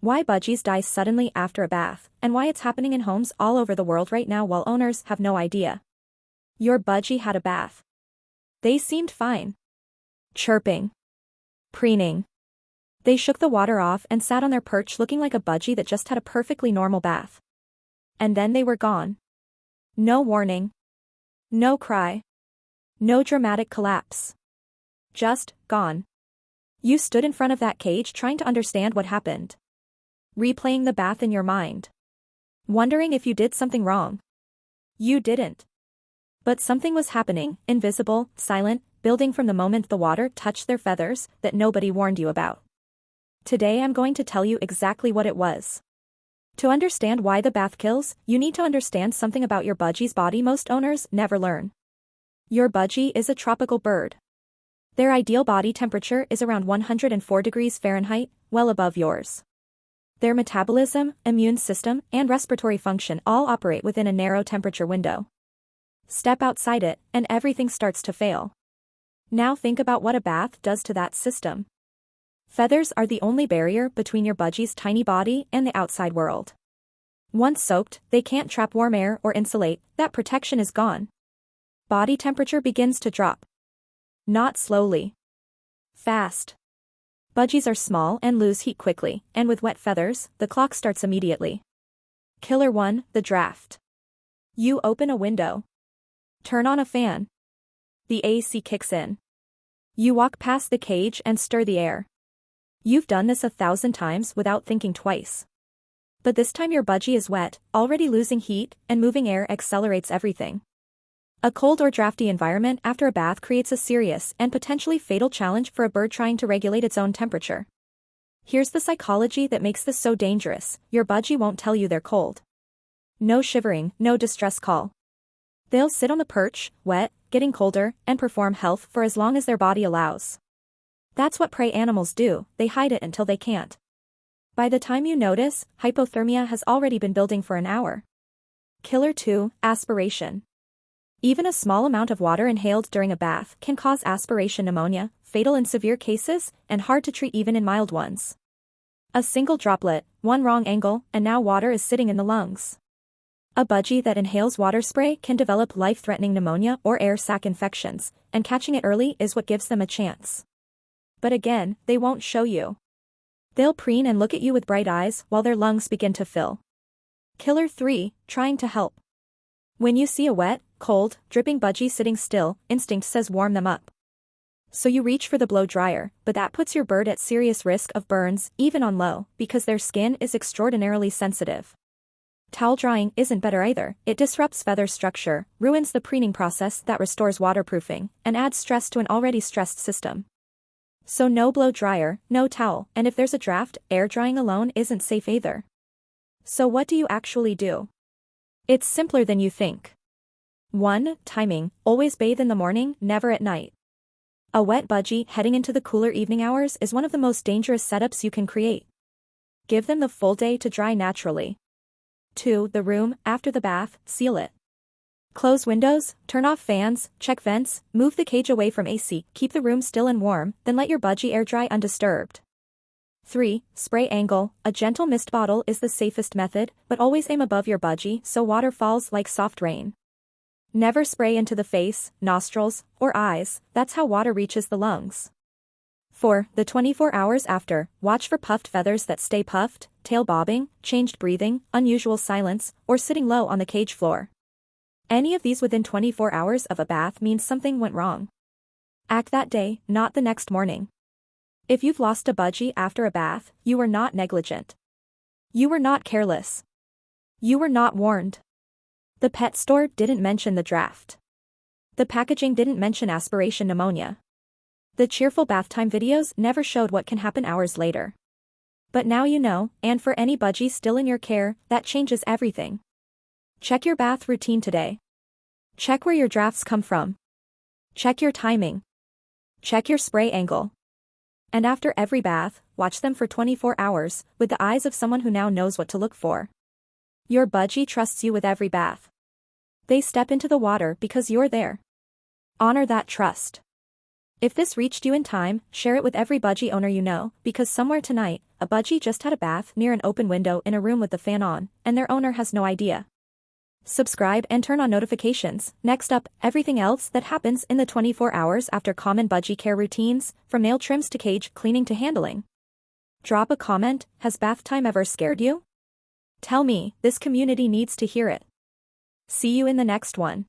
Why budgies die suddenly after a bath, and why it's happening in homes all over the world right now while owners have no idea. Your budgie had a bath. They seemed fine. Chirping. Preening. They shook the water off and sat on their perch looking like a budgie that just had a perfectly normal bath. And then they were gone. No warning. No cry. No dramatic collapse. Just gone. You stood in front of that cage trying to understand what happened. Replaying the bath in your mind. Wondering if you did something wrong. You didn't. But something was happening, invisible, silent, building from the moment the water touched their feathers, that nobody warned you about. Today I'm going to tell you exactly what it was. To understand why the bath kills, you need to understand something about your budgie's body most owners never learn. Your budgie is a tropical bird. Their ideal body temperature is around 104 degrees Fahrenheit, well above yours. Their metabolism, immune system, and respiratory function all operate within a narrow temperature window. Step outside it, and everything starts to fail. Now think about what a bath does to that system. Feathers are the only barrier between your budgie's tiny body and the outside world. Once soaked, they can't trap warm air or insulate, that protection is gone. Body temperature begins to drop. Not slowly. Fast. Budgies are small and lose heat quickly, and with wet feathers, the clock starts immediately. Killer 1, the draft. You open a window. Turn on a fan. The AC kicks in. You walk past the cage and stir the air. You've done this 1,000 times without thinking twice. But this time your budgie is wet, already losing heat, and moving air accelerates everything. A cold or drafty environment after a bath creates a serious and potentially fatal challenge for a bird trying to regulate its own temperature. Here's the psychology that makes this so dangerous: your budgie won't tell you they're cold. No shivering, no distress call. They'll sit on the perch, wet, getting colder, and perform health for as long as their body allows. That's what prey animals do, they hide it until they can't. By the time you notice, hypothermia has already been building for an hour. Killer 2, aspiration. Even a small amount of water inhaled during a bath can cause aspiration pneumonia, fatal in severe cases, and hard to treat even in mild ones. A single droplet, one wrong angle, and now water is sitting in the lungs. A budgie that inhales water spray can develop life-threatening pneumonia or air sac infections, and catching it early is what gives them a chance. But again, they won't show you. They'll preen and look at you with bright eyes while their lungs begin to fill. Killer 3, trying to help. When you see a wet, cold, dripping budgie sitting still, instinct says warm them up. So you reach for the blow dryer, but that puts your bird at serious risk of burns, even on low, because their skin is extraordinarily sensitive. Towel drying isn't better either. It disrupts feather structure, ruins the preening process that restores waterproofing, and adds stress to an already stressed system. So no blow dryer, no towel, and if there's a draft, air drying alone isn't safe either. So what do you actually do? It's simpler than you think. 1. Timing: always bathe in the morning, never at night. A wet budgie heading into the cooler evening hours is one of the most dangerous setups you can create. Give them the full day to dry naturally. 2. The room: after the bath, seal it. Close windows, turn off fans, check vents, move the cage away from AC, keep the room still and warm, then let your budgie air dry undisturbed. 3. Spray angle: a gentle mist bottle is the safest method, but always aim above your budgie so water falls like soft rain. Never spray into the face, nostrils, or eyes, that's how water reaches the lungs. 4. The 24 hours after, watch for puffed feathers that stay puffed, tail bobbing, changed breathing, unusual silence, or sitting low on the cage floor. Any of these within 24 hours of a bath means something went wrong. Act that day, not the next morning. If you've lost a budgie after a bath, you were not negligent. You were not careless. You were not warned. The pet store didn't mention the draft. The packaging didn't mention aspiration pneumonia. The cheerful bath time videos never showed what can happen hours later. But now you know, and for any budgie still in your care, that changes everything. Check your bath routine today. Check where your drafts come from. Check your timing. Check your spray angle. And after every bath, watch them for 24 hours, with the eyes of someone who now knows what to look for. Your budgie trusts you with every bath. They step into the water because you're there. Honor that trust. If this reached you in time, share it with every budgie owner you know, because somewhere tonight, a budgie just had a bath near an open window in a room with the fan on, and their owner has no idea. Subscribe and turn on notifications. Next up, everything else that happens in the 24 hours after common budgie care routines, from nail trims to cage cleaning to handling. Drop a comment, has bath time ever scared you? Tell me, this community needs to hear it. See you in the next one.